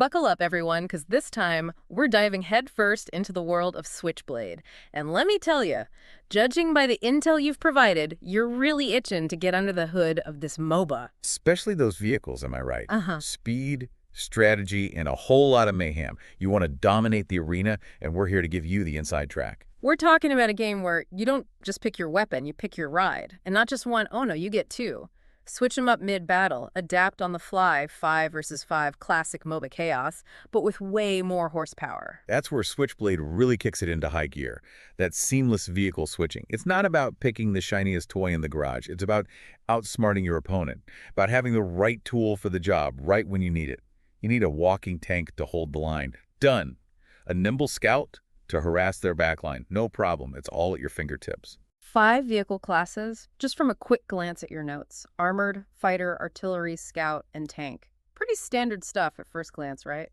Buckle up, everyone, because this time we're diving headfirst into the world of SwitchBlade. And let me tell you, judging by the intel you've provided, you're really itching to get under the hood of this MOBA. Especially those vehicles, am I right? Uh-huh. Speed, strategy, and a whole lot of mayhem. You want to dominate the arena, and we're here to give you the inside track. We're talking about a game where you don't just pick your weapon, you pick your ride. And not just one, oh no, you get two. Switch them up mid-battle, adapt on the fly, 5 versus 5 classic MOBA chaos, but with way more horsepower. That's where SwitchBlade really kicks it into high gear. That seamless vehicle switching. It's not about picking the shiniest toy in the garage. It's about outsmarting your opponent, about having the right tool for the job right when you need it. You need a walking tank to hold the line. Done. A nimble scout to harass their backline. No problem. It's all at your fingertips. 5 vehicle classes, just from a quick glance at your notes. Armored, fighter, artillery, scout, and tank. Pretty standard stuff at first glance, right?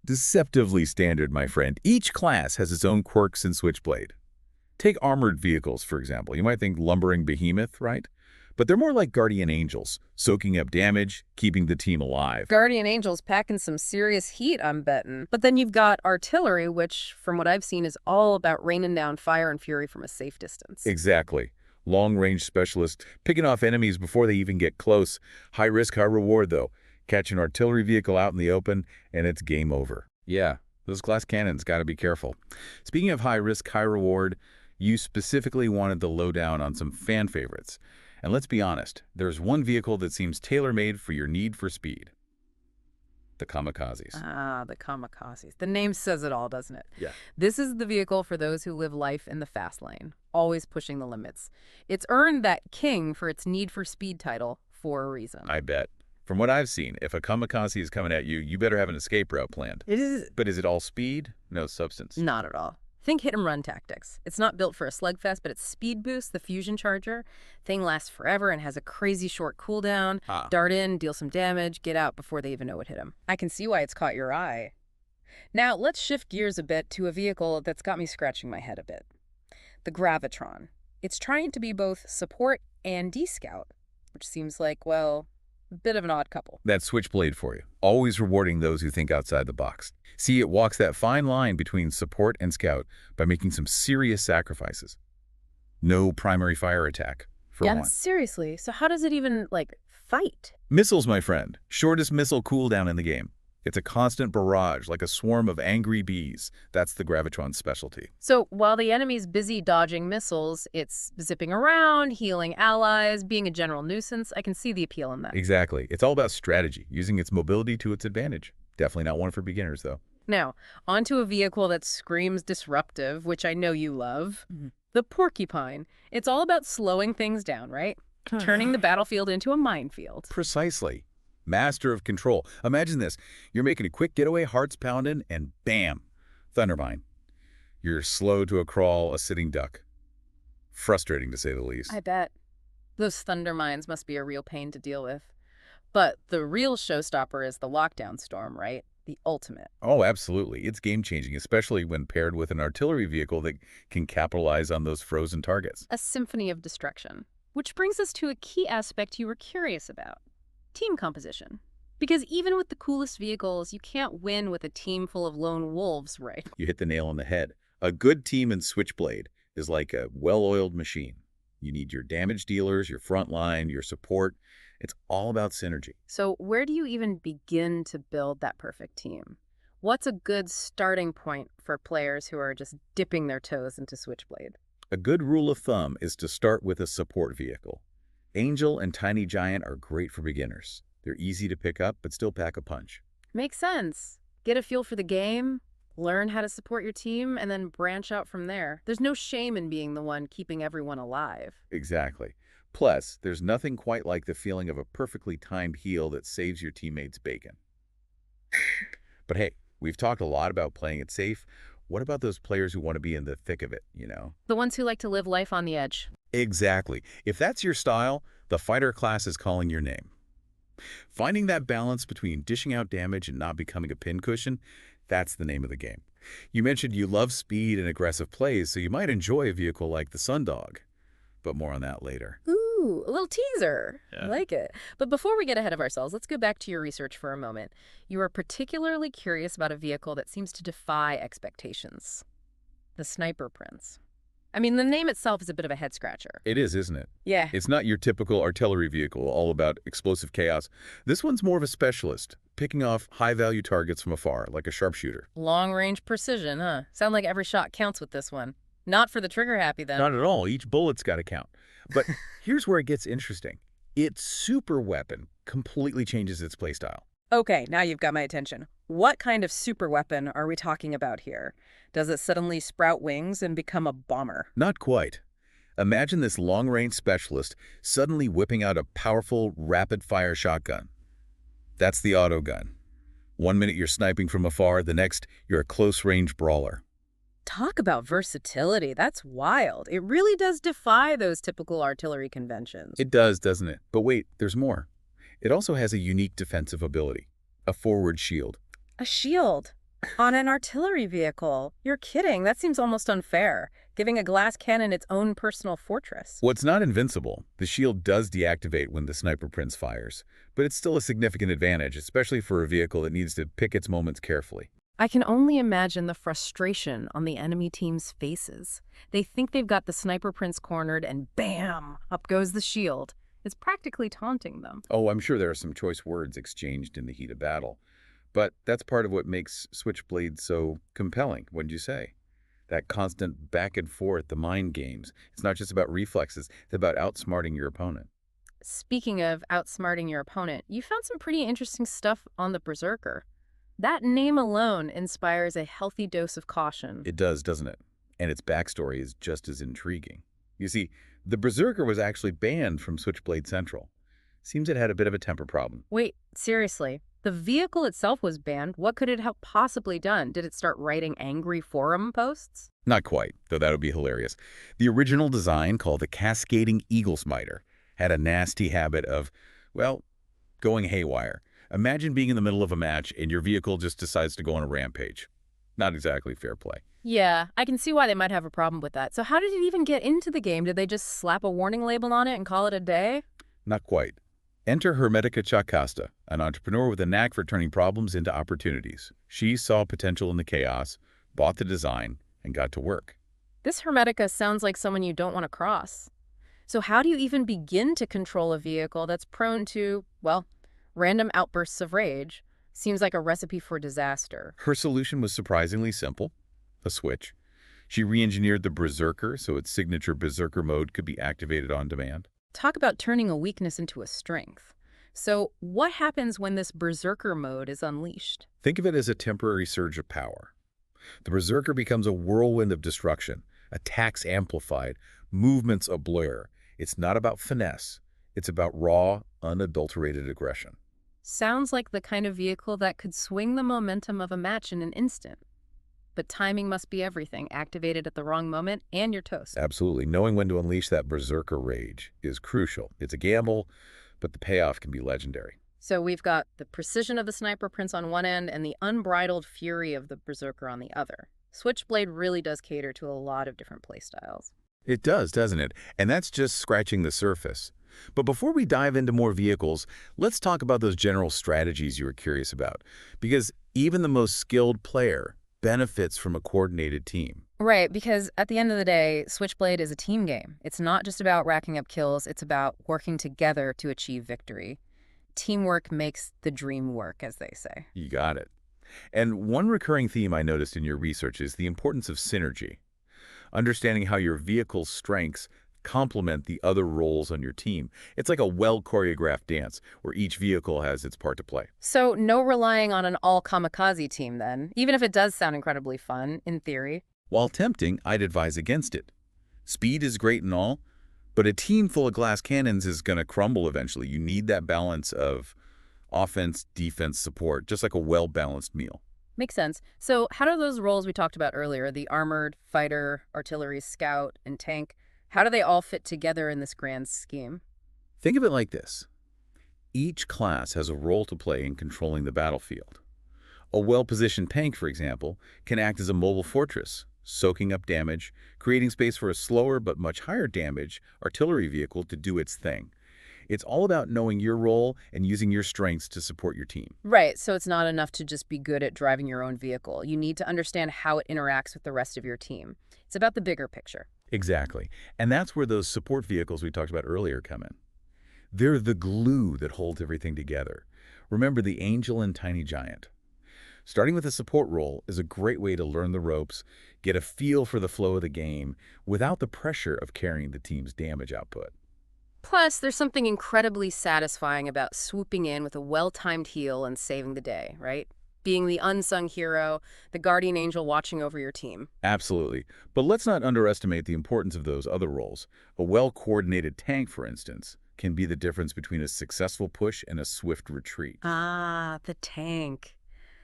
Deceptively standard, my friend. Each class has its own quirks in SwitchBlade. Take armored vehicles, for example. You might think lumbering behemoth, right? But they're more like guardian angels, soaking up damage, keeping the team alive. Guardian Angel's packing some serious heat, I'm betting. But then you've got artillery, which, from what I've seen, is all about raining down fire and fury from a safe distance. Exactly. Long-range specialists, picking off enemies before they even get close. High risk, high reward, though. Catch an artillery vehicle out in the open, and it's game over. Yeah, those glass cannons, gotta be careful. Speaking of high risk, high reward, you specifically wanted the lowdown on some fan favorites. And let's be honest, there's one vehicle that seems tailor-made for your need for speed. The kamikazes. Ah, the kamikazes. The name says it all, doesn't it? Yeah. This is the vehicle for those who live life in the fast lane, always pushing the limits. It's earned that king for its Need for Speed title for a reason. I bet. From what I've seen, if a kamikaze is coming at you, you better have an escape route planned. But is it all speed? No substance. Not at all. Think hit-and-run tactics. It's not built for a slugfest, but its speed boost, the fusion charger, thing lasts forever and has a crazy short cooldown. Dart in, deal some damage, get out before they even know what hit him. I can see why it's caught your eye. Now, let's shift gears a bit to a vehicle that's got me scratching my head a bit. The Gravitron. It's trying to be both support and D-Scout, which seems like, well, a bit of an odd couple. That's SwitchBlade for you. Always rewarding those who think outside the box. See, it walks that fine line between support and scout by making some serious sacrifices. No primary fire attack, for one. Seriously. So how does it even, fight? Missiles, my friend. Shortest missile cooldown in the game. It's a constant barrage, like a swarm of angry bees. That's the Gravitron's specialty. So while the enemy's busy dodging missiles, it's zipping around, healing allies, being a general nuisance. I can see the appeal in that. Exactly. It's all about strategy, using its mobility to its advantage. Definitely not one for beginners, though. Now, onto a vehicle that screams disruptive, which I know you love. The Porcupine. It's all about slowing things down, right? Turning the battlefield into a minefield. Precisely. Master of control. Imagine this. You're making a quick getaway, hearts pounding, and bam, Thundermine. You're slow to a crawl, a sitting duck. Frustrating, to say the least. I bet. Those Thundermines must be a real pain to deal with. But the real showstopper is the Lockdown Storm, right? The ultimate. Oh, absolutely. It's game-changing, especially when paired with an artillery vehicle that can capitalize on those frozen targets. A symphony of destruction. Which brings us to a key aspect you were curious about. Team composition. Because even with the coolest vehicles, you can't win with a team full of lone wolves, right? You hit the nail on the head. A good team in SwitchBlade is like a well-oiled machine. You need your damage dealers, your front line, your support. It's all about synergy. So where do you even begin to build that perfect team? What's a good starting point for players who are just dipping their toes into SwitchBlade? A good rule of thumb is to start with a support vehicle. Angel and Tiny Giant are great for beginners. They're easy to pick up, but still pack a punch. Makes sense. Get a feel for the game, learn how to support your team, and then branch out from there. There's no shame in being the one keeping everyone alive. Exactly. Plus, there's nothing quite like the feeling of a perfectly timed heal that saves your teammates' bacon. But hey, we've talked a lot about playing it safe. What about those players who want to be in the thick of it, you know? The ones who like to live life on the edge. Exactly. If that's your style, the fighter class is calling your name. Finding that balance between dishing out damage and not becoming a pincushion, that's the name of the game. You mentioned you love speed and aggressive plays, so you might enjoy a vehicle like the Sundog. But more on that later. Ooh, Ooh, a little teaser. I like it. But before we get ahead of ourselves, let's go back to your research for a moment. You are particularly curious about a vehicle that seems to defy expectations. The Sniper Prince. I mean, the name itself is a bit of a head-scratcher. It is, isn't it? Yeah. It's not your typical artillery vehicle, all about explosive chaos. This one's more of a specialist, picking off high-value targets from afar, like a sharpshooter. Long-range precision, huh? Sound like every shot counts with this one. Not for the trigger-happy, then. Not at all. Each bullet's got to count. But here's where it gets interesting. Its super weapon completely changes its playstyle. Okay, now you've got my attention. What kind of super weapon are we talking about here? Does it suddenly sprout wings and become a bomber? Not quite. Imagine this long-range specialist suddenly whipping out a powerful, rapid-fire shotgun. That's the autogun. 1 minute you're sniping from afar, the next you're a close-range brawler. Talk about versatility. That's wild. It really does defy those typical artillery conventions. It does, doesn't it? But wait, there's more. It also has a unique defensive ability, a forward shield. A shield? On an artillery vehicle? You're kidding. That seems almost unfair, giving a glass cannon its own personal fortress. Well, it's not invincible. The shield does deactivate when the Sniper Prince fires, but it's still a significant advantage, especially for a vehicle that needs to pick its moments carefully. I can only imagine the frustration on the enemy team's faces. They think they've got the Sniper Prince cornered, and bam, up goes the shield. It's practically taunting them. Oh, I'm sure there are some choice words exchanged in the heat of battle. But that's part of what makes SwitchBlade so compelling, wouldn't you say? That constant back and forth, the mind games. It's not just about reflexes, it's about outsmarting your opponent. Speaking of outsmarting your opponent, you found some pretty interesting stuff on the Berserker. That name alone inspires a healthy dose of caution. It does, doesn't it? And its backstory is just as intriguing. You see, the Berserker was actually banned from SwitchBlade Central. Seems it had a bit of a temper problem. Wait, seriously? The vehicle itself was banned. What could it have possibly done? Did it start writing angry forum posts? Not quite, though that would be hilarious. The original design, called the Cascading Eagle Smiter, had a nasty habit of, well, going haywire. Imagine being in the middle of a match and your vehicle just decides to go on a rampage. Not exactly fair play. Yeah, I can see why they might have a problem with that. So how did it even get into the game? Did they just slap a warning label on it and call it a day? Not quite. Enter Hermetica Chakasta, an entrepreneur with a knack for turning problems into opportunities. She saw potential in the chaos, bought the design, and got to work. This Hermetica sounds like someone you don't want to cross. So how do you even begin to control a vehicle that's prone to, well, random outbursts of rage? Seems like a recipe for disaster. Her solution was surprisingly simple, a switch. She re-engineered the Berserker so its signature Berserker mode could be activated on demand. Talk about turning a weakness into a strength. So what happens when this Berserker mode is unleashed? Think of it as a temporary surge of power. The Berserker becomes a whirlwind of destruction, attacks amplified, movements a blur. It's not about finesse. It's about raw, unadulterated aggression. Sounds like the kind of vehicle that could swing the momentum of a match in an instant. But timing must be everything. Activated at the wrong moment, and you're toast. Absolutely. Knowing when to unleash that Berserker rage is crucial. It's a gamble, but the payoff can be legendary. So we've got the precision of the Sniper Prince on one end and the unbridled fury of the Berserker on the other. SwitchBlade really does cater to a lot of different playstyles. It does, doesn't it? And that's just scratching the surface. But before we dive into more vehicles, let's talk about those general strategies you were curious about. Because even the most skilled player benefits from a coordinated team. Right, because at the end of the day, SwitchBlade is a team game. It's not just about racking up kills, it's about working together to achieve victory. Teamwork makes the dream work, as they say. You got it. And one recurring theme I noticed in your research is the importance of synergy. Understanding how your vehicle's strengths complement the other roles on your team. It's like a well-choreographed dance where each vehicle has its part to play. So no relying on an all-kamikaze team then, even if it does sound incredibly fun, in theory. While tempting, I'd advise against it. Speed is great and all, but a team full of glass cannons is going to crumble eventually. You need that balance of offense, defense, support, just like a well-balanced meal. Makes sense. So how do those roles we talked about earlier, the armored, fighter, artillery, scout, and tank, how do they all fit together in this grand scheme? Think of it like this. Each class has a role to play in controlling the battlefield. A well-positioned tank, for example, can act as a mobile fortress, soaking up damage, creating space for a slower but much higher damage artillery vehicle to do its thing. It's all about knowing your role and using your strengths to support your team. Right, so it's not enough to just be good at driving your own vehicle. You need to understand how it interacts with the rest of your team. It's about the bigger picture. Exactly. And that's where those support vehicles we talked about earlier come in. They're the glue that holds everything together. Remember the angel and tiny giant. Starting with a support role is a great way to learn the ropes, get a feel for the flow of the game without the pressure of carrying the team's damage output. Plus, there's something incredibly satisfying about swooping in with a well-timed heal and saving the day, right? Being the unsung hero, the guardian angel watching over your team. Absolutely. But let's not underestimate the importance of those other roles. A well-coordinated tank, for instance, can be the difference between a successful push and a swift retreat. Ah, the tank.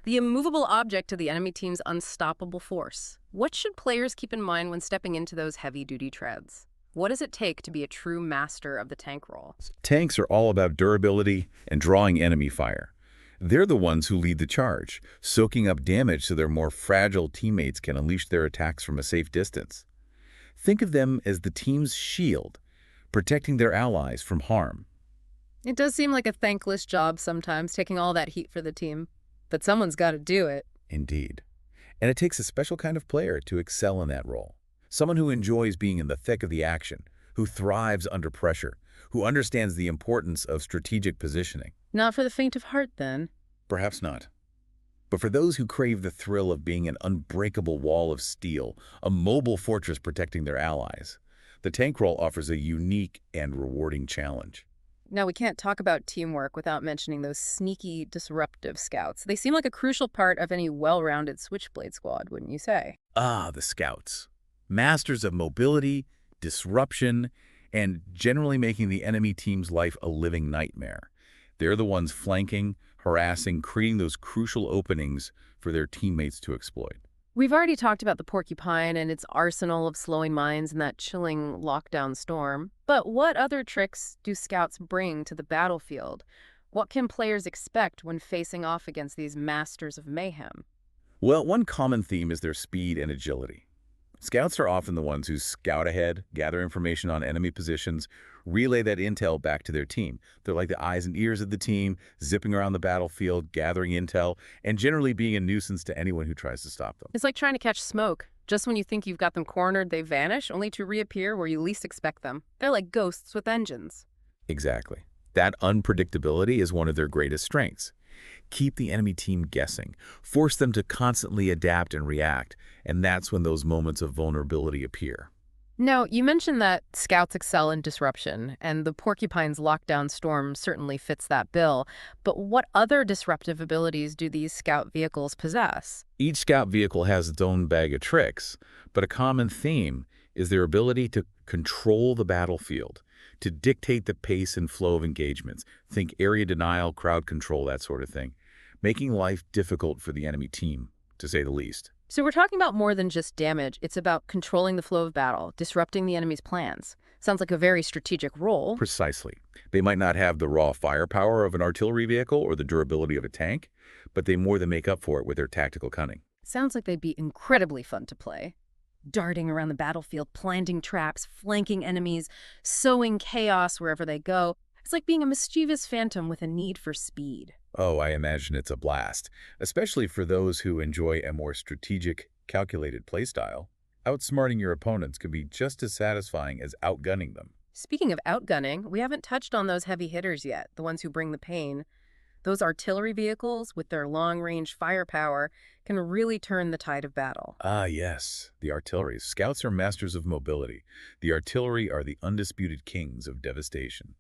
The immovable object to the enemy team's unstoppable force. What should players keep in mind when stepping into those heavy-duty treads? What does it take to be a true master of the tank role? Tanks are all about durability and drawing enemy fire. They're the ones who lead the charge, soaking up damage so their more fragile teammates can unleash their attacks from a safe distance. Think of them as the team's shield, protecting their allies from harm. It does seem like a thankless job sometimes, taking all that heat for the team. But someone's got to do it. Indeed. And it takes a special kind of player to excel in that role. Someone who enjoys being in the thick of the action, who thrives under pressure, who understands the importance of strategic positioning. Not for the faint of heart, then. Perhaps not. But for those who crave the thrill of being an unbreakable wall of steel, a mobile fortress protecting their allies, the tank role offers a unique and rewarding challenge. Now, we can't talk about teamwork without mentioning those sneaky, disruptive scouts. They seem like a crucial part of any well-rounded SwitchBlade squad, wouldn't you say? Ah, the scouts. Masters of mobility, disruption, and generally making the enemy team's life a living nightmare. They're the ones flanking, harassing, creating those crucial openings for their teammates to exploit. We've already talked about the porcupine and its arsenal of slowing mines in that chilling lockdown storm. But what other tricks do scouts bring to the battlefield? What can players expect when facing off against these masters of mayhem? Well, one common theme is their speed and agility. Scouts are often the ones who scout ahead, gather information on enemy positions, relay that intel back to their team. They're like the eyes and ears of the team, zipping around the battlefield, gathering intel, and generally being a nuisance to anyone who tries to stop them. It's like trying to catch smoke. Just when you think you've got them cornered, they vanish, only to reappear where you least expect them. They're like ghosts with engines. Exactly. That unpredictability is one of their greatest strengths. Keep the enemy team guessing, force them to constantly adapt and react, and that's when those moments of vulnerability appear. Now, you mentioned that scouts excel in disruption, and the Porcupine's lockdown storm certainly fits that bill. But what other disruptive abilities do these scout vehicles possess? Each scout vehicle has its own bag of tricks, but a common theme is their ability to control the battlefield, to dictate the pace and flow of engagements. Think area denial, crowd control, that sort of thing, making life difficult for the enemy team, to say the least. So we're talking about more than just damage. It's about controlling the flow of battle, disrupting the enemy's plans. Sounds like a very strategic role. Precisely. They might not have the raw firepower of an artillery vehicle or the durability of a tank, but they more than make up for it with their tactical cunning. Sounds like they'd be incredibly fun to play. Darting around the battlefield, planting traps, flanking enemies, sowing chaos wherever they go. It's like being a mischievous phantom with a need for speed. Oh, I imagine it's a blast, especially for those who enjoy a more strategic, calculated playstyle. Outsmarting your opponents can be just as satisfying as outgunning them. Speaking of outgunning, we haven't touched on those heavy hitters yet, the ones who bring the pain. Those artillery vehicles, with their long-range firepower, can really turn the tide of battle. Ah, yes, the artillery. Scouts are masters of mobility. The artillery are the undisputed kings of devastation.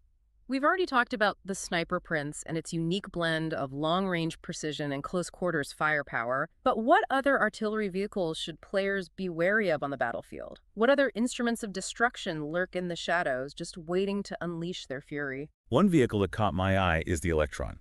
We've already talked about the Sniper Prince and its unique blend of long-range precision and close-quarters firepower, but what other artillery vehicles should players be wary of on the battlefield? What other instruments of destruction lurk in the shadows, just waiting to unleash their fury? One vehicle that caught my eye is the Electron.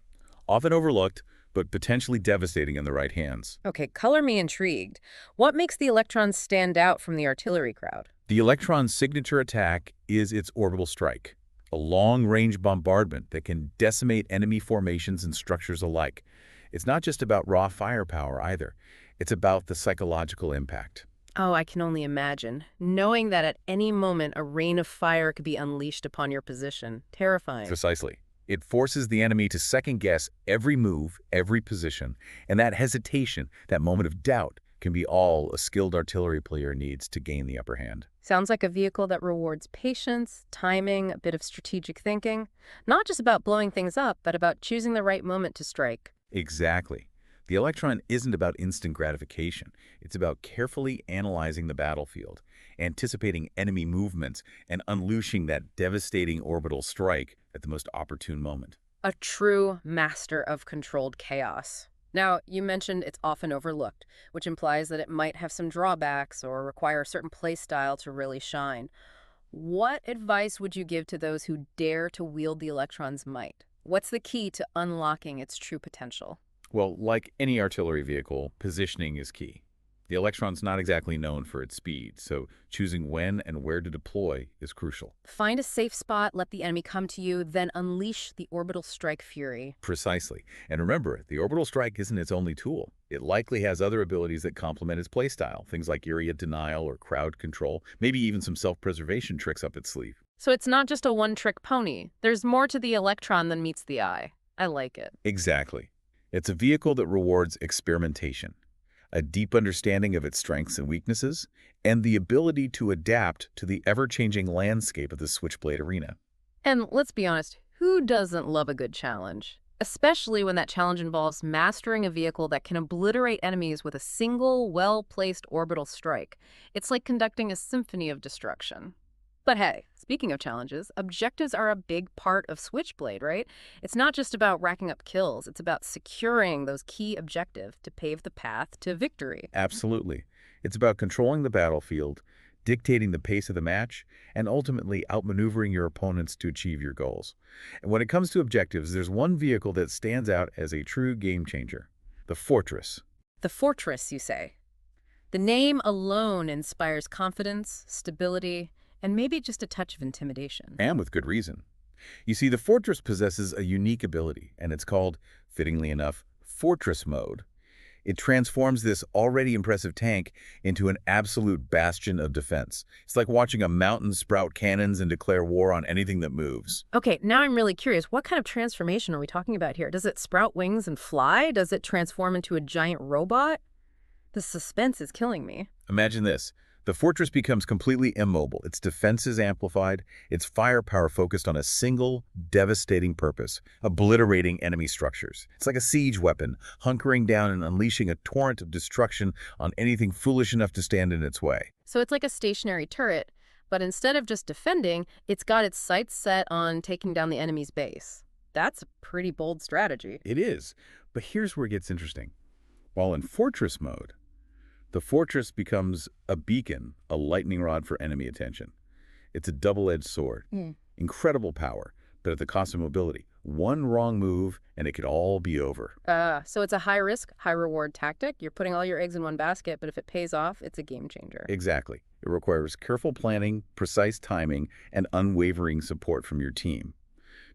Often overlooked, but potentially devastating in the right hands. Okay, color me intrigued. What makes the Electron stand out from the artillery crowd? The Electron's signature attack is its orbital strike. A long-range bombardment that can decimate enemy formations and structures alike. It's not just about raw firepower either. It's about the psychological impact. Oh, I can only imagine. Knowing that at any moment a rain of fire could be unleashed upon your position. Terrifying. Precisely. It forces the enemy to second-guess every move, every position, and that hesitation, that moment of doubt, can be all a skilled artillery player needs to gain the upper hand. Sounds like a vehicle that rewards patience, timing, a bit of strategic thinking. Not just about blowing things up, but about choosing the right moment to strike. Exactly. The Electron isn't about instant gratification. It's about carefully analyzing the battlefield, anticipating enemy movements, and unleashing that devastating orbital strike at the most opportune moment. A true master of controlled chaos. Now, you mentioned it's often overlooked, which implies that it might have some drawbacks or require a certain play style to really shine. What advice would you give to those who dare to wield the Electron's might? What's the key to unlocking its true potential? Well, like any artillery vehicle, positioning is key. The Electron's not exactly known for its speed, so choosing when and where to deploy is crucial. Find a safe spot, let the enemy come to you, then unleash the orbital strike fury. Precisely. And remember, the orbital strike isn't its only tool. It likely has other abilities that complement its playstyle, things like area denial or crowd control, maybe even some self-preservation tricks up its sleeve. So it's not just a one-trick pony. There's more to the Electron than meets the eye. I like it. Exactly. It's a vehicle that rewards experimentation, a deep understanding of its strengths and weaknesses, and the ability to adapt to the ever-changing landscape of the SwitchBlade arena. And let's be honest, who doesn't love a good challenge? Especially when that challenge involves mastering a vehicle that can obliterate enemies with a single, well-placed orbital strike. It's like conducting a symphony of destruction. But hey, speaking of challenges, objectives are a big part of SwitchBlade, right? It's not just about racking up kills, it's about securing those key objectives to pave the path to victory. Absolutely. It's about controlling the battlefield, dictating the pace of the match, and ultimately outmaneuvering your opponents to achieve your goals. And when it comes to objectives, there's one vehicle that stands out as a true game changer: the Fortress. The Fortress, you say? The name alone inspires confidence, stability, and maybe just a touch of intimidation. And with good reason. You see, the Fortress possesses a unique ability, and it's called, fittingly enough, Fortress Mode. It transforms this already impressive tank into an absolute bastion of defense. It's like watching a mountain sprout cannons and declare war on anything that moves. Okay, now I'm really curious. What kind of transformation are we talking about here? Does it sprout wings and fly? Does it transform into a giant robot? The suspense is killing me. Imagine this. The Fortress becomes completely immobile, its defenses amplified, its firepower focused on a single, devastating purpose: obliterating enemy structures. It's like a siege weapon, hunkering down and unleashing a torrent of destruction on anything foolish enough to stand in its way. So it's like a stationary turret, but instead of just defending, it's got its sights set on taking down the enemy's base. That's a pretty bold strategy. It is, but here's where it gets interesting. While in Fortress mode, the Fortress becomes a beacon, a lightning rod for enemy attention. It's a double-edged sword. Incredible power, but at the cost of mobility. One wrong move, and it could all be over. So it's a high-risk, high-reward tactic. You're putting all your eggs in one basket, but if it pays off, it's a game changer. Exactly. It requires careful planning, precise timing, and unwavering support from your team.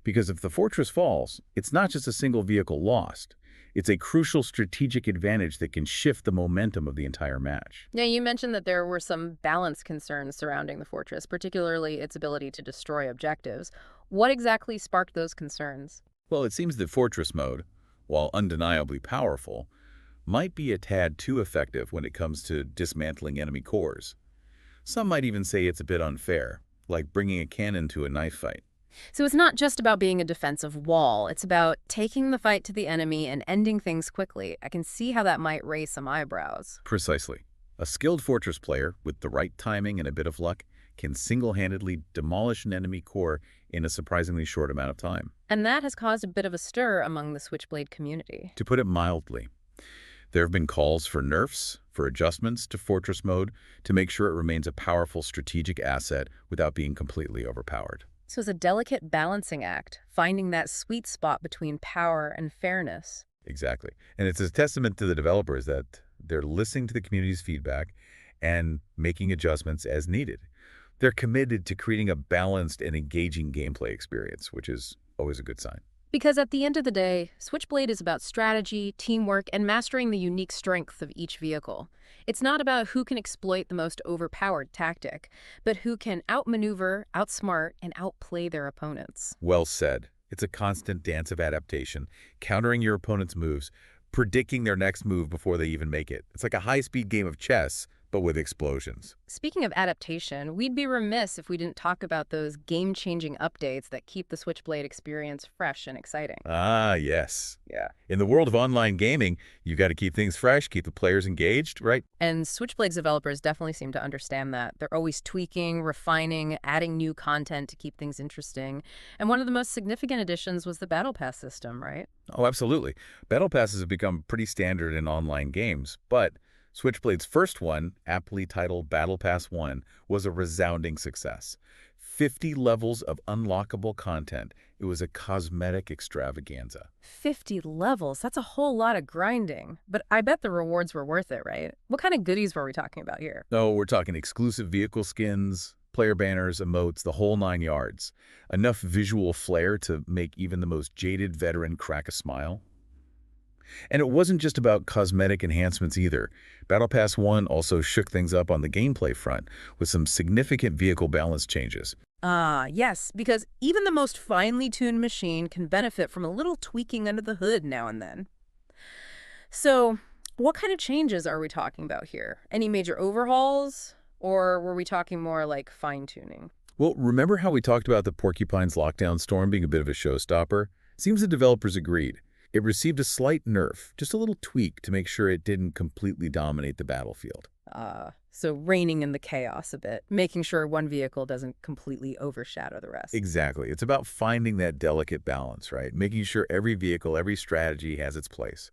Because if the Fortress falls, it's not just a single vehicle lost. It's a crucial strategic advantage that can shift the momentum of the entire match. Now, you mentioned that there were some balance concerns surrounding the Fortress, particularly its ability to destroy objectives. What exactly sparked those concerns? Well, it seems that Fortress mode, while undeniably powerful, might be a tad too effective when it comes to dismantling enemy cores. Some might even say it's a bit unfair, like bringing a cannon to a knife fight. So it's not just about being a defensive wall. It's about taking the fight to the enemy and ending things quickly. I can see how that might raise some eyebrows. Precisely. A skilled Fortress player, with the right timing and a bit of luck, can single-handedly demolish an enemy core in a surprisingly short amount of time. And that has caused a bit of a stir among the SwitchBlade community. To put it mildly, there have been calls for nerfs, for adjustments to Fortress mode to make sure it remains a powerful strategic asset without being completely overpowered. So it's a delicate balancing act, finding that sweet spot between power and fairness. Exactly. And it's a testament to the developers that they're listening to the community's feedback and making adjustments as needed. They're committed to creating a balanced and engaging gameplay experience, which is always a good sign. Because at the end of the day, Switchblade is about strategy, teamwork, and mastering the unique strengths of each vehicle. It's not about who can exploit the most overpowered tactic, but who can outmaneuver, outsmart, and outplay their opponents. Well said. It's a constant dance of adaptation, countering your opponent's moves, predicting their next move before they even make it. It's like a high-speed game of chess, but with explosions. Speaking of adaptation, we'd be remiss if we didn't talk about those game-changing updates that keep the Switchblade experience fresh and exciting. Ah, yes. Yeah. In the world of online gaming, you've got to keep things fresh, keep the players engaged, right? And Switchblade's developers definitely seem to understand that. They're always tweaking, refining, adding new content to keep things interesting. And one of the most significant additions was the Battle Pass system, right? Oh, absolutely. Battle passes have become pretty standard in online games, but Switchblade's first one, aptly titled Battle Pass 1, was a resounding success. 50 levels of unlockable content. It was a cosmetic extravaganza. 50 levels? That's a whole lot of grinding. But I bet the rewards were worth it, right? What kind of goodies were we talking about here? Oh, we're talking exclusive vehicle skins, player banners, emotes, the whole 9 yards. Enough visual flair to make even the most jaded veteran crack a smile. And it wasn't just about cosmetic enhancements either. Battle Pass 1 also shook things up on the gameplay front with some significant vehicle balance changes. Yes, because even the most finely tuned machine can benefit from a little tweaking under the hood now and then. So, what kind of changes are we talking about here? Any major overhauls? Or were we talking more like fine-tuning? Well, remember how we talked about the Porcupine's lockdown storm being a bit of a showstopper? Seems the developers agreed. It received a slight nerf, just a little tweak to make sure it didn't completely dominate the battlefield. So reining in the chaos a bit, making sure one vehicle doesn't completely overshadow the rest. Exactly. It's about finding that delicate balance, right? Making sure every vehicle, every strategy has its place.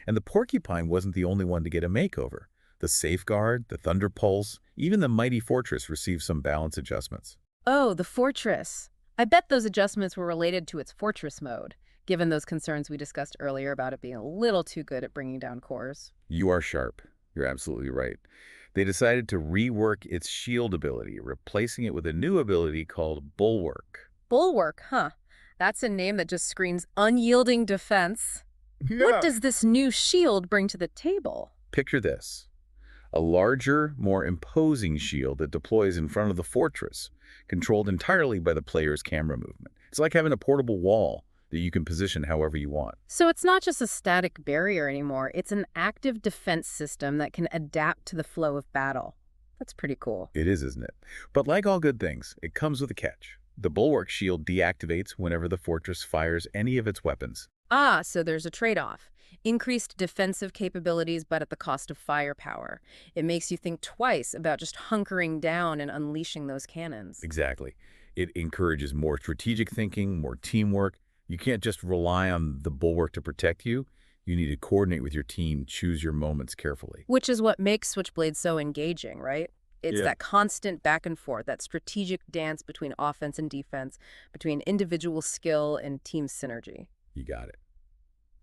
And the Porcupine wasn't the only one to get a makeover. The Safeguard, the Thunder Pulse, even the Mighty Fortress received some balance adjustments. Oh, the Fortress. I bet those adjustments were related to its Fortress mode, given those concerns we discussed earlier about it being a little too good at bringing down cores. You are sharp. You're absolutely right. They decided to rework its shield ability, replacing it with a new ability called Bulwark. Bulwark, huh? That's a name that just screams unyielding defense. Yeah. What does this new shield bring to the table? Picture this. A larger, more imposing shield that deploys in front of the fortress, controlled entirely by the player's camera movement. It's like having a portable wall that you can position however you want. So it's not just a static barrier anymore. It's an active defense system that can adapt to the flow of battle. That's pretty cool. It is, isn't it? But like all good things, it comes with a catch. The Bulwark shield deactivates whenever the fortress fires any of its weapons. So there's a trade-off. Increased defensive capabilities, but at the cost of firepower. It makes you think twice about just hunkering down and unleashing those cannons. Exactly. It encourages more strategic thinking, more teamwork. You can't just rely on the Bulwark to protect you. You need to coordinate with your team, choose your moments carefully. Which is what makes Switchblade so engaging, right? It's that constant back and forth, that strategic dance between offense and defense, between individual skill and team synergy. You got it.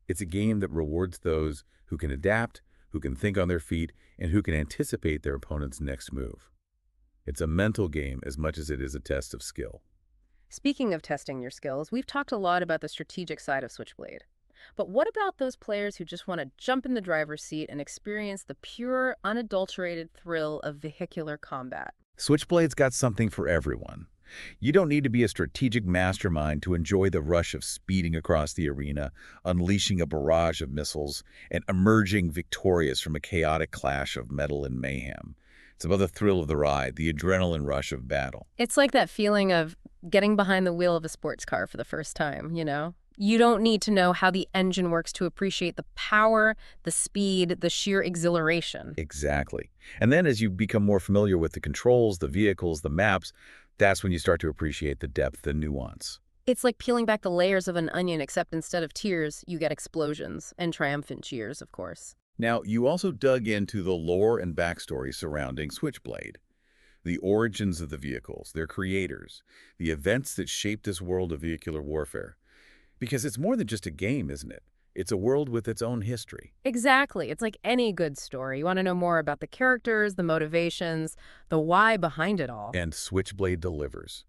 It's a game that rewards those who can adapt, who can think on their feet, and who can anticipate their opponent's next move. It's a mental game as much as it is a test of skill. Speaking of testing your skills, we've talked a lot about the strategic side of Switchblade. But what about those players who just want to jump in the driver's seat and experience the pure, unadulterated thrill of vehicular combat? Switchblade's got something for everyone. You don't need to be a strategic mastermind to enjoy the rush of speeding across the arena, unleashing a barrage of missiles, and emerging victorious from a chaotic clash of metal and mayhem. It's about the thrill of the ride, the adrenaline rush of battle. It's like that feeling of getting behind the wheel of a sports car for the first time, you know? You don't need to know how the engine works to appreciate the power, the speed, the sheer exhilaration. Exactly. And then as you become more familiar with the controls, the vehicles, the maps, that's when you start to appreciate the depth and nuance. It's like peeling back the layers of an onion, except instead of tears, you get explosions and triumphant cheers, of course. Now, you also dug into the lore and backstory surrounding Switchblade. The origins of the vehicles, their creators, the events that shaped this world of vehicular warfare. Because it's more than just a game, isn't it? It's a world with its own history. Exactly. It's like any good story. You want to know more about the characters, the motivations, the why behind it all. And Switchblade delivers.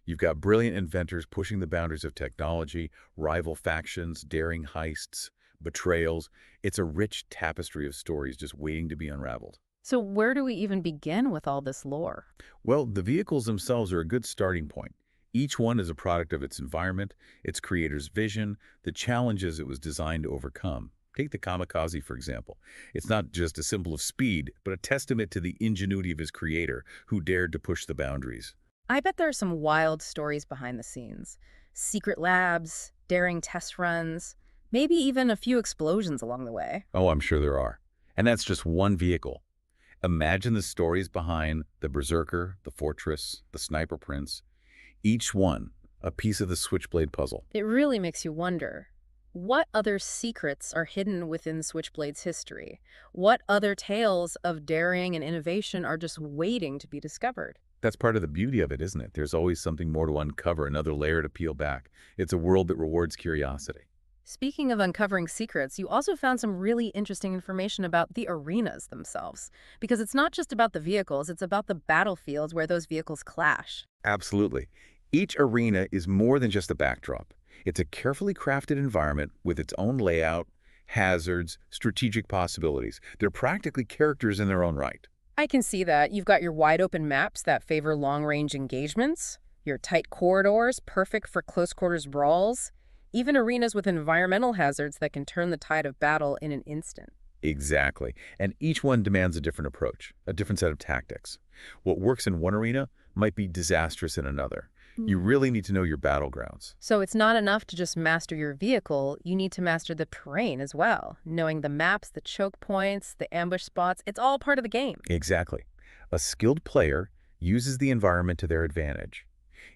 You've got brilliant inventors pushing the boundaries of technology, rival factions, daring heists, betrayals. It's a rich tapestry of stories just waiting to be unraveled. So where do we even begin with all this lore? Well, the vehicles themselves are a good starting point. Each one is a product of its environment, its creator's vision, the challenges it was designed to overcome. Take the kamikaze, for example. It's not just a symbol of speed, but a testament to the ingenuity of his creator, who dared to push the boundaries. I bet there are some wild stories behind the scenes. Secret labs, daring test runs, maybe even a few explosions along the way. Oh, I'm sure there are. And that's just one vehicle. Imagine the stories behind the Berserker, the Fortress, the Sniper Prince. Each one a piece of the SwitchBlade puzzle. It really makes you wonder, what other secrets are hidden within SwitchBlade's history? What other tales of daring and innovation are just waiting to be discovered? That's part of the beauty of it, isn't it? There's always something more to uncover, another layer to peel back. It's a world that rewards curiosity. Speaking of uncovering secrets, you also found some really interesting information about the arenas themselves. Because it's not just about the vehicles, it's about the battlefields where those vehicles clash. Absolutely. Each arena is more than just a backdrop. It's a carefully crafted environment with its own layout, hazards, strategic possibilities. They're practically characters in their own right. I can see that. You've got your wide-open maps that favor long-range engagements, your tight corridors, perfect for close-quarters brawls, even arenas with environmental hazards that can turn the tide of battle in an instant. Exactly. And each one demands a different approach, a different set of tactics. What works in one arena might be disastrous in another. You really need to know your battlegrounds. So it's not enough to just master your vehicle, you need to master the terrain as well. Knowing the maps, the choke points, the ambush spots, it's all part of the game. Exactly. A skilled player uses the environment to their advantage.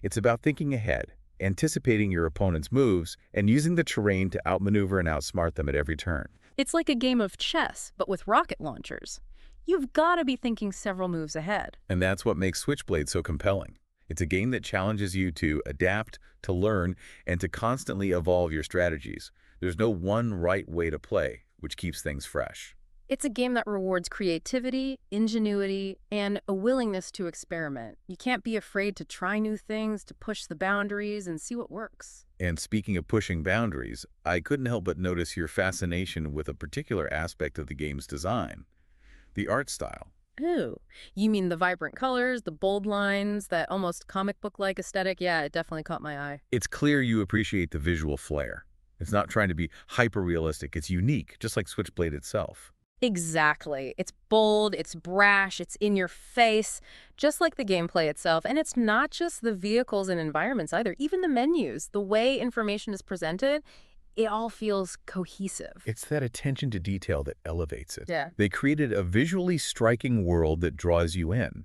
It's about thinking ahead, anticipating your opponent's moves, and using the terrain to outmaneuver and outsmart them at every turn. It's like a game of chess, but with rocket launchers. You've got to be thinking several moves ahead. And that's what makes SwitchBlade so compelling. It's a game that challenges you to adapt, to learn, and to constantly evolve your strategies. There's no one right way to play, which keeps things fresh. It's a game that rewards creativity, ingenuity, and a willingness to experiment. You can't be afraid to try new things, to push the boundaries, and see what works. And speaking of pushing boundaries, I couldn't help but notice your fascination with a particular aspect of the game's design, the art style. Ooh, you mean the vibrant colors, the bold lines, that almost comic book-like aesthetic? Yeah, it definitely caught my eye. It's clear you appreciate the visual flair. It's not trying to be hyper-realistic. It's unique, just like SwitchBlade itself. Exactly. It's bold, it's brash, it's in your face, just like the gameplay itself. And it's not just the vehicles and environments either. Even the menus, the way information is presented, it all feels cohesive. It's that attention to detail that elevates it. Yeah. They created a visually striking world that draws you in.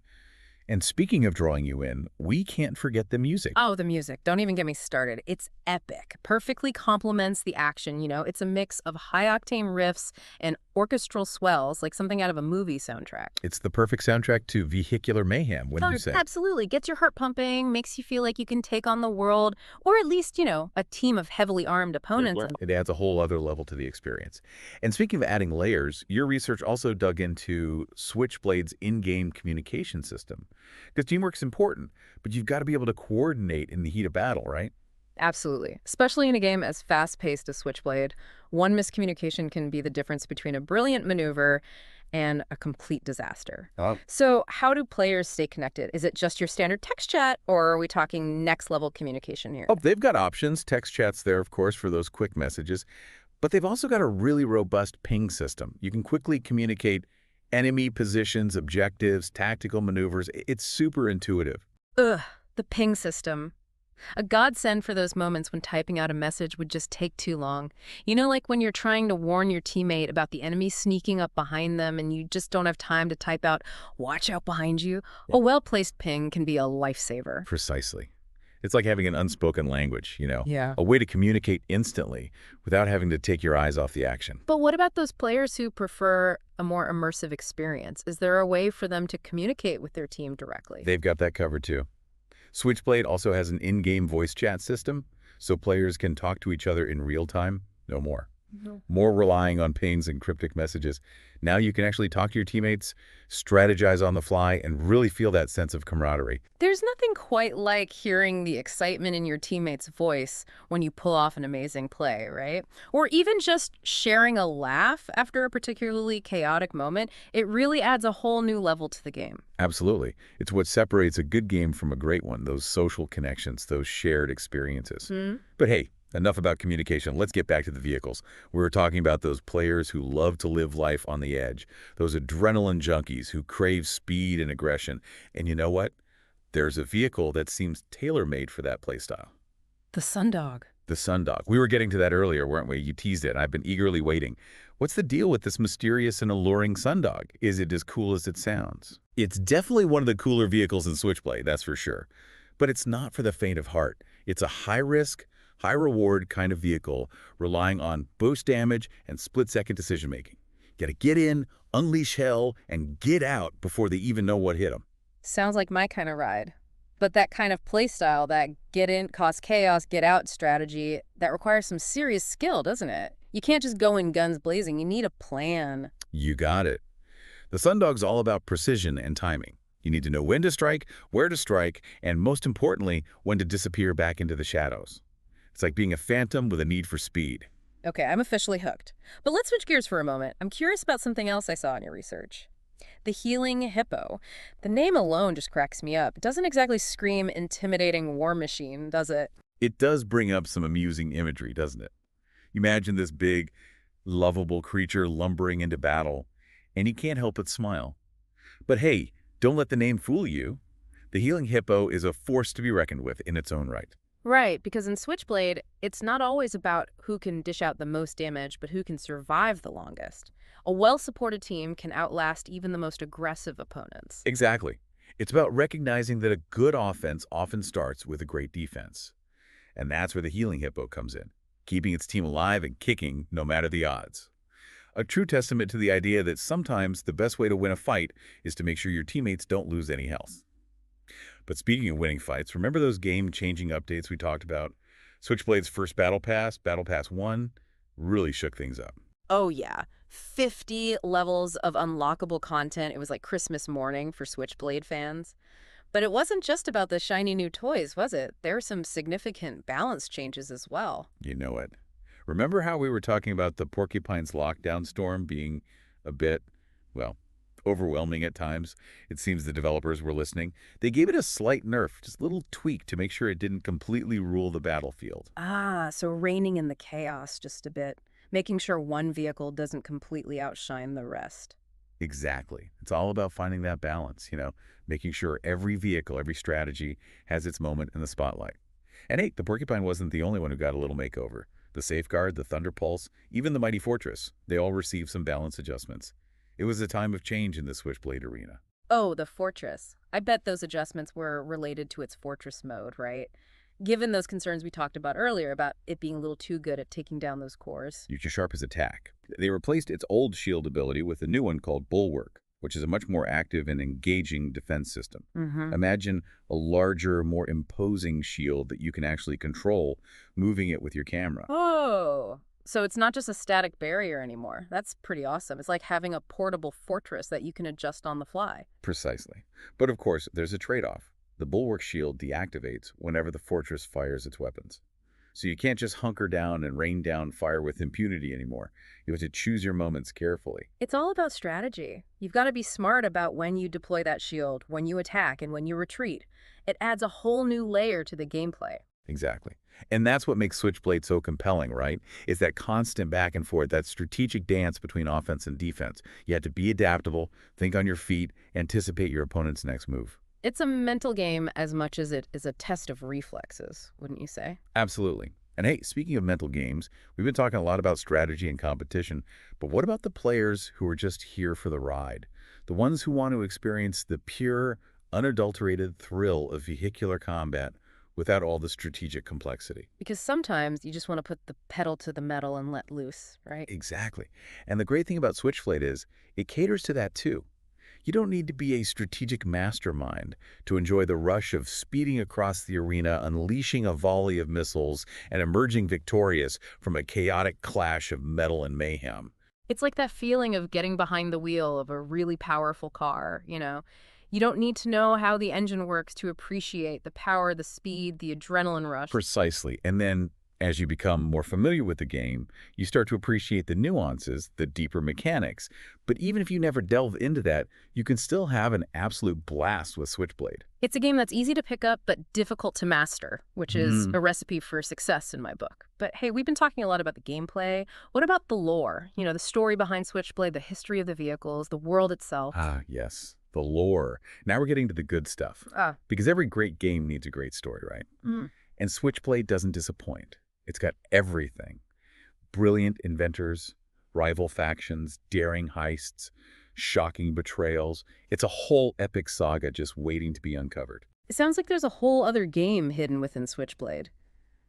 And speaking of drawing you in, we can't forget the music. Oh, the music. Don't even get me started. It's epic. Perfectly complements the action, you know? It's a mix of high-octane riffs and orchestral swells, like something out of a movie soundtrack. It's the perfect soundtrack to vehicular mayhem, wouldn't you say? Absolutely. Gets your heart pumping, makes you feel like you can take on the world, or at least, you know, a team of heavily armed opponents. It adds a whole other level to the experience. And speaking of adding layers, your research also dug into SwitchBlade's in-game communication system. Because teamwork's important, but you've got to be able to coordinate in the heat of battle, right? Absolutely. Especially in a game as fast-paced as SwitchBlade, one miscommunication can be the difference between a brilliant maneuver and a complete disaster. So how do players stay connected? Is it just your standard text chat, or are we talking next-level communication here? Oh, they've got options. Text chat's there, of course, for those quick messages. But they've also got a really robust ping system. You can quickly communicate enemy positions, objectives, tactical maneuvers. It's super intuitive. Ugh, the ping system. A godsend for those moments when typing out a message would just take too long. You know, like when you're trying to warn your teammate about the enemy sneaking up behind them and you just don't have time to type out, "Watch out behind you." Yeah. A well-placed ping can be a lifesaver. Precisely. It's like having an unspoken language, you know? Yeah. A way to communicate instantly without having to take your eyes off the action. But what about those players who prefer a more immersive experience? Is there a way for them to communicate with their team directly? They've got that covered too. SwitchBlade also has an in-game voice chat system, so players can talk to each other in real time, no more. No. More relying on pings and cryptic messages. Now you can actually talk to your teammates, strategize on the fly, and really feel that sense of camaraderie. There's nothing quite like hearing the excitement in your teammate's voice when you pull off an amazing play, right? Or even just sharing a laugh after a particularly chaotic moment. It really adds a whole new level to the game. Absolutely. It's what separates a good game from a great one, those social connections, those shared experiences. But hey, enough about communication. Let's get back to the vehicles. We were talking about those players who love to live life on the edge, those adrenaline junkies who crave speed and aggression. And you know what? There's a vehicle that seems tailor-made for that playstyle. The Sundog. The Sundog. We were getting to that earlier, weren't we? You teased it. I've been eagerly waiting. What's the deal with this mysterious and alluring Sundog? Is it as cool as it sounds? It's definitely one of the cooler vehicles in SwitchBlade, that's for sure. But it's not for the faint of heart. It's a high-risk, high-reward kind of vehicle relying on boost damage and split-second decision-making. You gotta get in, unleash hell, and get out before they even know what hit them. Sounds like my kind of ride. But that kind of playstyle, that get in, cause chaos, get out strategy, that requires some serious skill, doesn't it? You can't just go in guns blazing. You need a plan. You got it. The Sundog's all about precision and timing. You need to know when to strike, where to strike, and most importantly, when to disappear back into the shadows. It's like being a phantom with a need for speed. Okay, I'm officially hooked. But let's switch gears for a moment. I'm curious about something else I saw in your research. The healing hippo. The name alone just cracks me up. It doesn't exactly scream intimidating war machine, does it? It does bring up some amusing imagery, doesn't it? Imagine this big, lovable creature lumbering into battle, and you can't help but smile. But hey, don't let the name fool you. The healing hippo is a force to be reckoned with in its own right. Right, because in SwitchBlade, it's not always about who can dish out the most damage, but who can survive the longest. A well-supported team can outlast even the most aggressive opponents. Exactly. It's about recognizing that a good offense often starts with a great defense. And that's where the healing hippo comes in, keeping its team alive and kicking no matter the odds. A true testament to the idea that sometimes the best way to win a fight is to make sure your teammates don't lose any health. But speaking of winning fights, remember those game-changing updates we talked about? SwitchBlade's first Battle Pass 1, really shook things up. Oh yeah, 50 levels of unlockable content. It was like Christmas morning for SwitchBlade fans. But it wasn't just about the shiny new toys, was it? There were some significant balance changes as well. You know it. Remember how we were talking about the Porcupine's lockdown storm being a bit, well, overwhelming at times? It seems the developers were listening. They gave it a slight nerf, just a little tweak to make sure it didn't completely rule the battlefield. Ah, so reining in the chaos just a bit, making sure one vehicle doesn't completely outshine the rest. Exactly. It's all about finding that balance, making sure every vehicle, every strategy has its moment in the spotlight. And hey, the Porcupine wasn't the only one who got a little makeover. The Safeguard, the Thunder Pulse, even the Mighty Fortress, they all received some balance adjustments. It was a time of change in the Switchblade arena. Oh, the Fortress. I bet those adjustments were related to its Fortress mode, right? Given those concerns we talked about earlier about it being a little too good at taking down those cores. Future Sharp's attack. They replaced its old shield ability with a new one called Bulwark, which is a much more active and engaging defense system. Imagine a larger, more imposing shield that you can actually control, moving it with your camera. Oh, so it's not just a static barrier anymore. That's pretty awesome. It's like having a portable fortress that you can adjust on the fly. Precisely. But of course, there's a trade-off. The Bulwark shield deactivates whenever the fortress fires its weapons. So you can't just hunker down and rain down fire with impunity anymore. You have to choose your moments carefully. It's all about strategy. You've got to be smart about when you deploy that shield, when you attack, and when you retreat. It adds a whole new layer to the gameplay. Exactly. And that's what makes Switchblade so compelling, right? Is that constant back and forth, that strategic dance between offense and defense. You have to be adaptable, think on your feet, anticipate your opponent's next move. It's a mental game as much as it is a test of reflexes, wouldn't you say? Absolutely. And hey, speaking of mental games, we've been talking a lot about strategy and competition, but what about the players who are just here for the ride? The ones who want to experience the pure, unadulterated thrill of vehicular combat without all the strategic complexity. Because sometimes you just want to put the pedal to the metal and let loose, right? Exactly. And the great thing about SwitchBlade is it caters to that too. You don't need to be a strategic mastermind to enjoy the rush of speeding across the arena, unleashing a volley of missiles, and emerging victorious from a chaotic clash of metal and mayhem. It's like that feeling of getting behind the wheel of a really powerful car, you know? You don't need to know how the engine works to appreciate the power, the speed, the adrenaline rush. Precisely. And then, as you become more familiar with the game, you start to appreciate the nuances, the deeper mechanics. But even if you never delve into that, you can still have an absolute blast with SwitchBlade. It's a game that's easy to pick up but difficult to master, which is a recipe for success in my book. But hey, we've been talking a lot about the gameplay. What about the lore? You know, the story behind SwitchBlade, the history of the vehicles, the world itself. Ah, yes. The lore. Now we're getting to the good stuff. Because every great game needs a great story, right? And SwitchBlade doesn't disappoint. It's got everything. Brilliant inventors, rival factions, daring heists, shocking betrayals. It's a whole epic saga just waiting to be uncovered. It sounds like there's a whole other game hidden within SwitchBlade.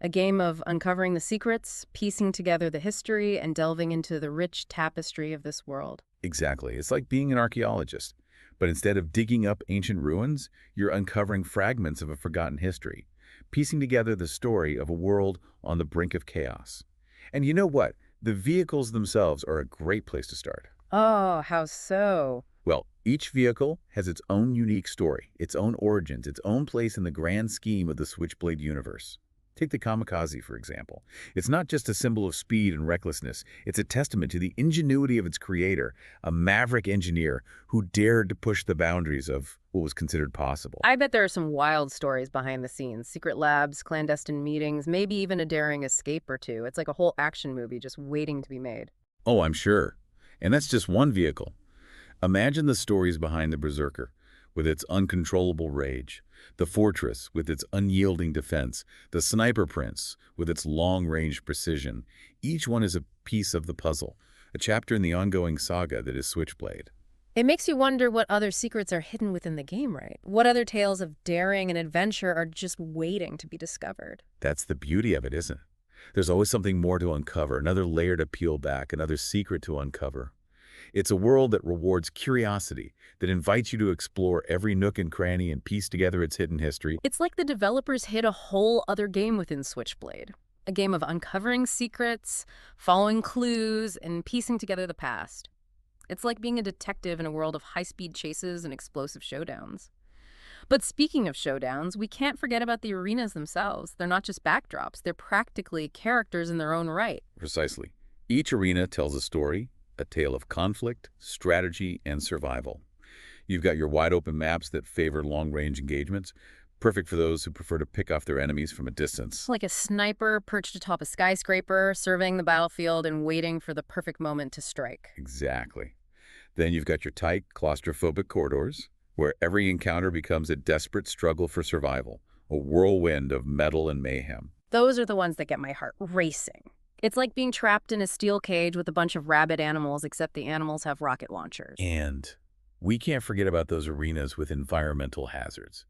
A game of uncovering the secrets, piecing together the history, and delving into the rich tapestry of this world. Exactly. It's like being an archaeologist. But instead of digging up ancient ruins, you're uncovering fragments of a forgotten history, piecing together the story of a world on the brink of chaos. And you know what? The vehicles themselves are a great place to start. Oh, how so? Well, each vehicle has its own unique story, its own origins, its own place in the grand scheme of the Switchblade universe. Take the Kamikaze, for example. It's not just a symbol of speed and recklessness. It's a testament to the ingenuity of its creator, a maverick engineer who dared to push the boundaries of what was considered possible. I bet there are some wild stories behind the scenes. Secret labs, clandestine meetings, maybe even a daring escape or two. It's like a whole action movie just waiting to be made. Oh, I'm sure. And that's just one vehicle. Imagine the stories behind the Berserker, with its uncontrollable rage, the Fortress with its unyielding defense, the Sniper Prince with its long-range precision. Each one is a piece of the puzzle, a chapter in the ongoing saga that is Switchblade. It makes you wonder what other secrets are hidden within the game, right? What other tales of daring and adventure are just waiting to be discovered? That's the beauty of it, isn't it? There's always something more to uncover, another layer to peel back, another secret to uncover. It's a world that rewards curiosity, that invites you to explore every nook and cranny and piece together its hidden history. It's like the developers hid a whole other game within Switchblade. A game of uncovering secrets, following clues, and piecing together the past. It's like being a detective in a world of high-speed chases and explosive showdowns. But speaking of showdowns, we can't forget about the arenas themselves. They're not just backdrops. They're practically characters in their own right. Precisely. Each arena tells a story, a tale of conflict, strategy, and survival. You've got your wide-open maps that favor long-range engagements, perfect for those who prefer to pick off their enemies from a distance. Like a sniper perched atop a skyscraper, surveying the battlefield and waiting for the perfect moment to strike. Exactly. Then you've got your tight, claustrophobic corridors, where every encounter becomes a desperate struggle for survival, a whirlwind of metal and mayhem. Those are the ones that get my heart racing. It's like being trapped in a steel cage with a bunch of rabid animals, except the animals have rocket launchers. And we can't forget about those arenas with environmental hazards.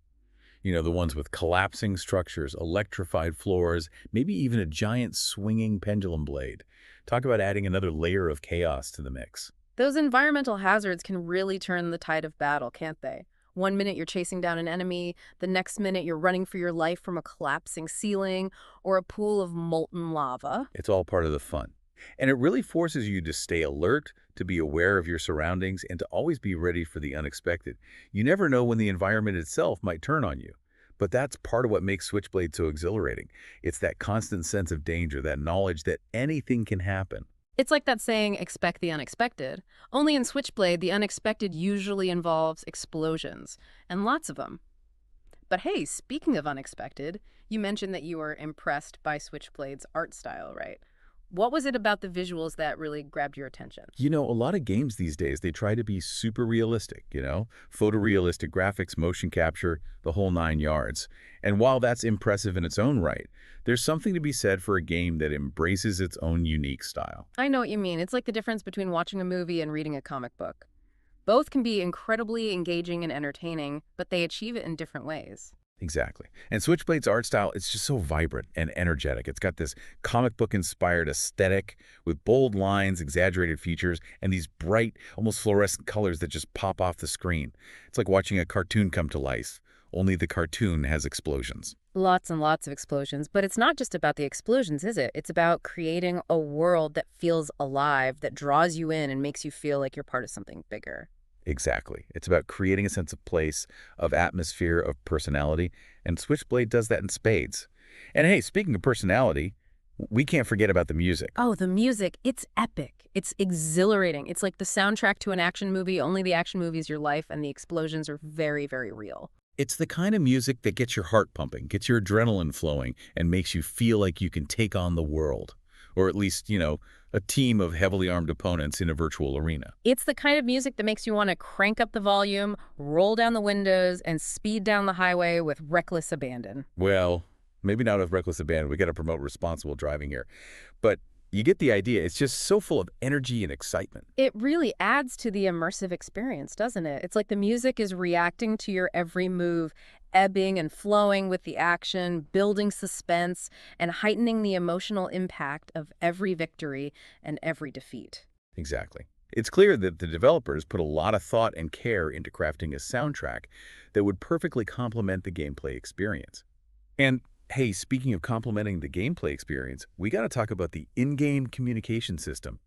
You know, the ones with collapsing structures, electrified floors, maybe even a giant swinging pendulum blade. Talk about adding another layer of chaos to the mix. Those environmental hazards can really turn the tide of battle, can't they? One minute you're chasing down an enemy, the next minute you're running for your life from a collapsing ceiling or a pool of molten lava. It's all part of the fun. And it really forces you to stay alert, to be aware of your surroundings, and to always be ready for the unexpected. You never know when the environment itself might turn on you. But that's part of what makes Switchblade so exhilarating. It's that constant sense of danger, that knowledge that anything can happen. It's like that saying, expect the unexpected. Only in Switchblade, the unexpected usually involves explosions, and lots of them. But hey, speaking of unexpected, you mentioned that you were impressed by Switchblade's art style, right? What was it about the visuals that really grabbed your attention? You know, a lot of games these days, they try to be super realistic, photorealistic graphics, motion capture, the whole 9 yards. And while that's impressive in its own right, there's something to be said for a game that embraces its own unique style. I know what you mean. It's like the difference between watching a movie and reading a comic book. Both can be incredibly engaging and entertaining, but they achieve it in different ways. Exactly. And SwitchBlade's art style, it's just so vibrant and energetic. It's got this comic book-inspired aesthetic with bold lines, exaggerated features, and these bright, almost fluorescent colors that just pop off the screen. It's like watching a cartoon come to life, only the cartoon has explosions. Lots and lots of explosions, but it's not just about the explosions, is it? It's about creating a world that feels alive, that draws you in and makes you feel like you're part of something bigger. Exactly. It's about creating a sense of place, of atmosphere, of personality, and SwitchBlade does that in spades. And hey, speaking of personality, we can't forget about the music. Oh, the music, it's epic. It's exhilarating. It's like the soundtrack to an action movie, only the action movie is your life, and the explosions are very, very real. It's the kind of music that gets your heart pumping, gets your adrenaline flowing, and makes you feel like you can take on the world. Or at least, a team of heavily armed opponents in a virtual arena. It's the kind of music that makes you want to crank up the volume, roll down the windows, and speed down the highway with reckless abandon. Well, maybe not with reckless abandon. We got to promote responsible driving here. But you get the idea. It's just so full of energy and excitement. It really adds to the immersive experience, doesn't it? It's like the music is reacting to your every move, ebbing and flowing with the action, building suspense, and heightening the emotional impact of every victory and every defeat. Exactly. It's clear that the developers put a lot of thought and care into crafting a soundtrack that would perfectly complement the gameplay experience. And hey, speaking of complementing the gameplay experience, we got to talk about the in-game communication system.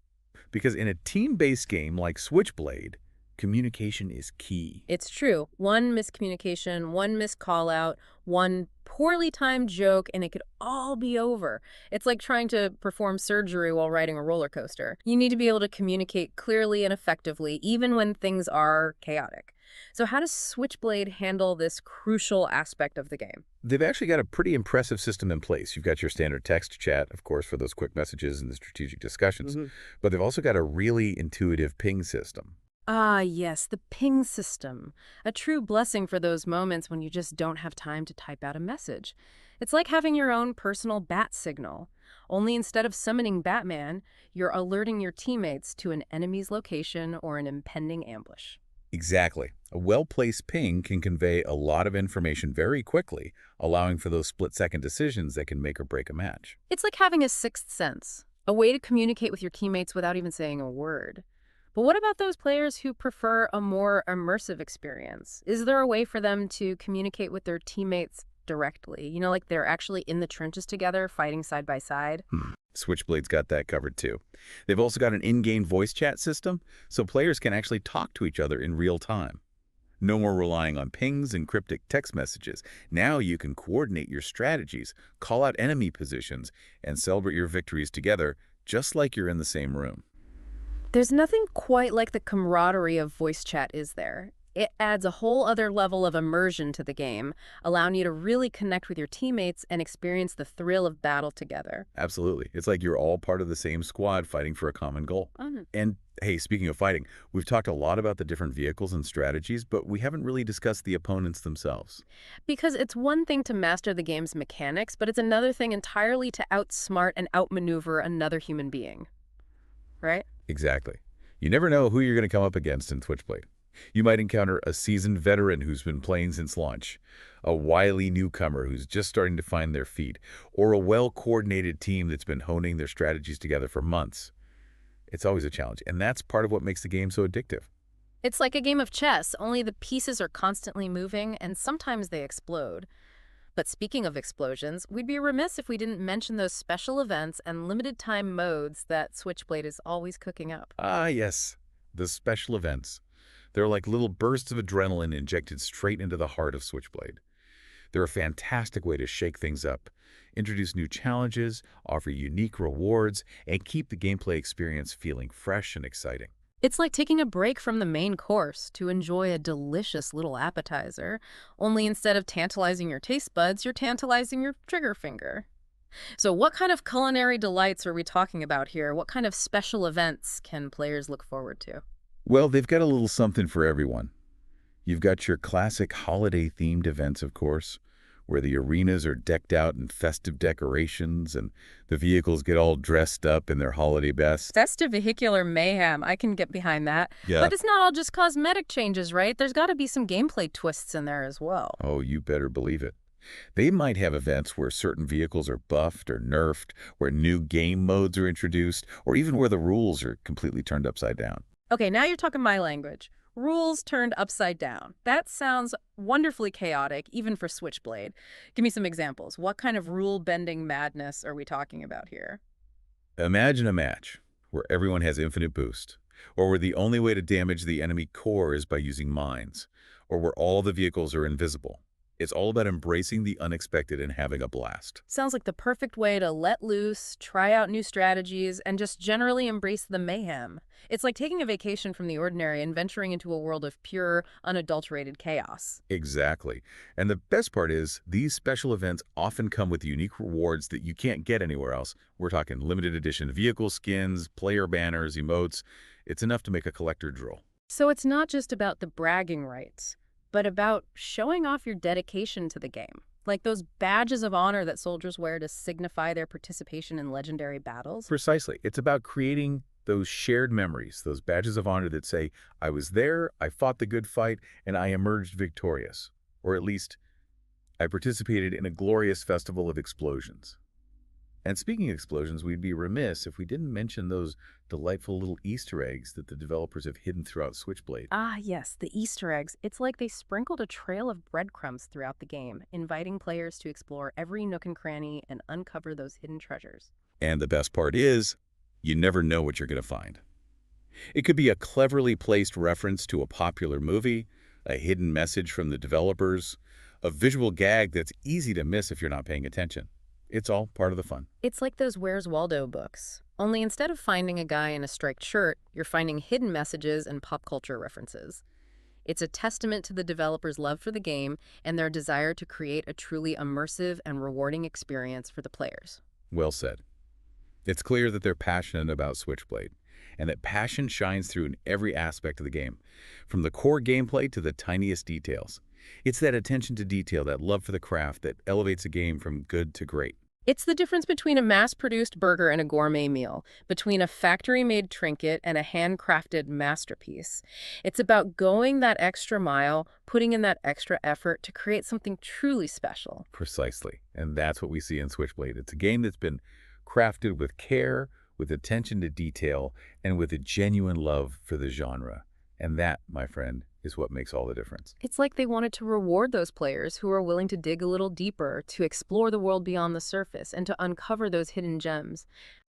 Because in a team-based game like SwitchBlade, communication is key. It's true. One miscommunication, one missed call out, one poorly timed joke, and it could all be over. It's like trying to perform surgery while riding a roller coaster. You need to be able to communicate clearly and effectively, even when things are chaotic. So how does SwitchBlade handle this crucial aspect of the game? They've actually got a pretty impressive system in place. You've got your standard text chat, of course, for those quick messages and the strategic discussions. But they've also got a really intuitive ping system. Ah, yes, the ping system. A true blessing for those moments when you just don't have time to type out a message. It's like having your own personal bat signal. Only instead of summoning Batman, you're alerting your teammates to an enemy's location or an impending ambush. Exactly. A well-placed ping can convey a lot of information very quickly, allowing for those split-second decisions that can make or break a match. It's like having a sixth sense, a way to communicate with your teammates without even saying a word. But what about those players who prefer a more immersive experience? Is there a way for them to communicate with their teammates directly? Like they're actually in the trenches together, fighting side by side? SwitchBlade's got that covered too. They've also got an in-game voice chat system, so players can actually talk to each other in real time. No more relying on pings and cryptic text messages. Now you can coordinate your strategies, call out enemy positions, and celebrate your victories together, just like you're in the same room. There's nothing quite like the camaraderie of voice chat, is there? It adds a whole other level of immersion to the game, allowing you to really connect with your teammates and experience the thrill of battle together. Absolutely. It's like you're all part of the same squad fighting for a common goal. And hey, speaking of fighting, we've talked a lot about the different vehicles and strategies, but we haven't really discussed the opponents themselves. Because it's one thing to master the game's mechanics, but it's another thing entirely to outsmart and outmaneuver another human being. Right? Exactly. You never know who you're going to come up against in SwitchBlade. You might encounter a seasoned veteran who's been playing since launch, a wily newcomer who's just starting to find their feet, or a well-coordinated team that's been honing their strategies together for months. It's always a challenge, and that's part of what makes the game so addictive. It's like a game of chess, only the pieces are constantly moving, and sometimes they explode. But speaking of explosions, we'd be remiss if we didn't mention those special events and limited-time modes that SwitchBlade is always cooking up. Ah, yes, the special events. They're like little bursts of adrenaline injected straight into the heart of SwitchBlade. They're a fantastic way to shake things up, introduce new challenges, offer unique rewards, and keep the gameplay experience feeling fresh and exciting. It's like taking a break from the main course to enjoy a delicious little appetizer, only instead of tantalizing your taste buds, you're tantalizing your trigger finger. So what kind of culinary delights are we talking about here? What kind of special events can players look forward to? Well, they've got a little something for everyone. You've got your classic holiday-themed events, of course, where the arenas are decked out in festive decorations and the vehicles get all dressed up in their holiday best. Festive vehicular mayhem. I can get behind that. Yeah. But it's not all just cosmetic changes, right? There's got to be some gameplay twists in there as well. Oh, you better believe it. They might have events where certain vehicles are buffed or nerfed, where new game modes are introduced, or even where the rules are completely turned upside down. Okay, now you're talking my language. Rules turned upside down. That sounds wonderfully chaotic, even for SwitchBlade. Give me some examples. What kind of rule-bending madness are we talking about here? Imagine a match where everyone has infinite boost, or where the only way to damage the enemy core is by using mines, or where all the vehicles are invisible. It's all about embracing the unexpected and having a blast. Sounds like the perfect way to let loose, try out new strategies, and just generally embrace the mayhem. It's like taking a vacation from the ordinary and venturing into a world of pure, unadulterated chaos. Exactly. And the best part is, these special events often come with unique rewards that you can't get anywhere else. We're talking limited edition vehicle skins, player banners, emotes. It's enough to make a collector drool. So it's not just about the bragging rights, but about showing off your dedication to the game. Like those badges of honor that soldiers wear to signify their participation in legendary battles. Precisely. It's about creating those shared memories, those badges of honor that say, I was there, I fought the good fight, and I emerged victorious. Or at least, I participated in a glorious festival of explosions. And speaking of explosions, we'd be remiss if we didn't mention those delightful little Easter eggs that the developers have hidden throughout SwitchBlade. Ah, yes, the Easter eggs. It's like they sprinkled a trail of breadcrumbs throughout the game, inviting players to explore every nook and cranny and uncover those hidden treasures. And the best part is, you never know what you're going to find. It could be a cleverly placed reference to a popular movie, a hidden message from the developers, a visual gag that's easy to miss if you're not paying attention. It's all part of the fun. It's like those Where's Waldo books. Only instead of finding a guy in a striped shirt, you're finding hidden messages and pop culture references. It's a testament to the developers' love for the game and their desire to create a truly immersive and rewarding experience for the players. Well said. It's clear that they're passionate about SwitchBlade, and that passion shines through in every aspect of the game, from the core gameplay to the tiniest details. It's that attention to detail, that love for the craft, that elevates a game from good to great. It's the difference between a mass-produced burger and a gourmet meal, between a factory-made trinket and a handcrafted masterpiece. It's about going that extra mile, putting in that extra effort to create something truly special. Precisely. And that's what we see in SwitchBlade. It's a game that's been crafted with care, with attention to detail, and with a genuine love for the genre. And that, my friend, is what makes all the difference. It's like they wanted to reward those players who are willing to dig a little deeper, to explore the world beyond the surface, and to uncover those hidden gems.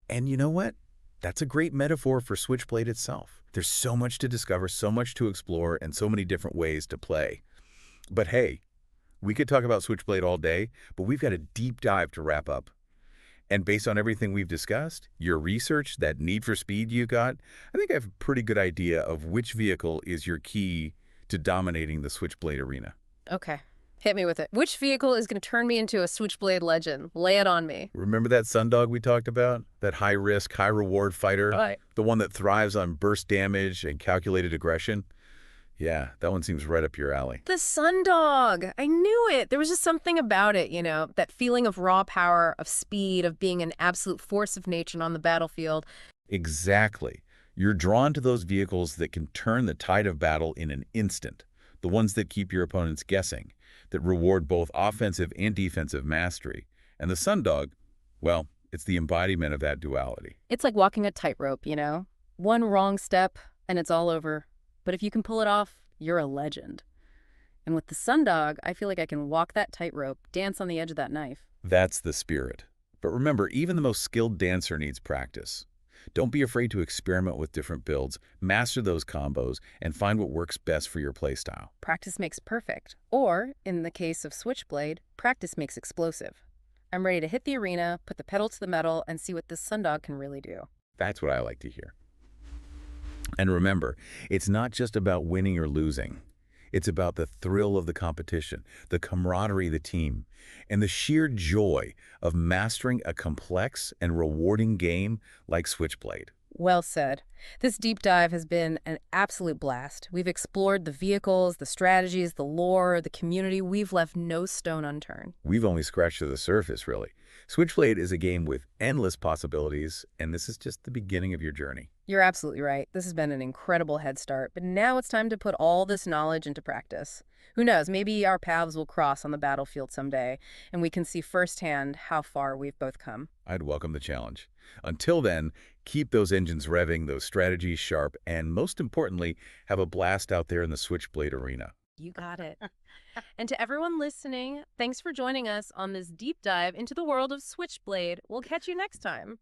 And you know what? That's a great metaphor for SwitchBlade itself. There's so much to discover, so much to explore, and so many different ways to play. But hey, we could talk about SwitchBlade all day, but we've got a deep dive to wrap up. And based on everything we've discussed, your research, that need for speed you got, I think I have a pretty good idea of which vehicle is your key to dominating the SwitchBlade arena. Okay, hit me with it. Which vehicle is going to turn me into a SwitchBlade legend? Lay it on me. Remember that Sundog we talked about? That high-risk, high-reward fighter? Right. The one that thrives on burst damage and calculated aggression? Yeah, that one seems right up your alley. The Sundog! I knew it! There was just something about it, you know, that feeling of raw power, of speed, of being an absolute force of nature on the battlefield. Exactly. You're drawn to those vehicles that can turn the tide of battle in an instant, the ones that keep your opponents guessing, that reward both offensive and defensive mastery. And the Sundog, well, it's the embodiment of that duality. It's like walking a tightrope, you know? One wrong step, and it's all over. But if you can pull it off, you're a legend. And with the Sundog, I feel like I can walk that tightrope, dance on the edge of that knife. That's the spirit. But remember, even the most skilled dancer needs practice. Don't be afraid to experiment with different builds, master those combos, and find what works best for your playstyle. Practice makes perfect. Or, in the case of SwitchBlade, practice makes explosive. I'm ready to hit the arena, put the pedal to the metal, and see what this Sundog can really do. That's what I like to hear. And remember, it's not just about winning or losing. It's about the thrill of the competition, the camaraderie of the team, and the sheer joy of mastering a complex and rewarding game like SwitchBlade. Well said. This deep dive has been an absolute blast. We've explored the vehicles, the strategies, the lore, the community. We've left no stone unturned. We've only scratched the surface, really. SwitchBlade is a game with endless possibilities, and this is just the beginning of your journey. You're absolutely right. This has been an incredible head start, but now it's time to put all this knowledge into practice. Who knows, maybe our paths will cross on the battlefield someday, and we can see firsthand how far we've both come. I'd welcome the challenge. Until then, keep those engines revving, those strategies sharp, and most importantly, have a blast out there in the Switchblade arena. You got it. And to everyone listening, thanks for joining us on this deep dive into the world of Switchblade. We'll catch you next time.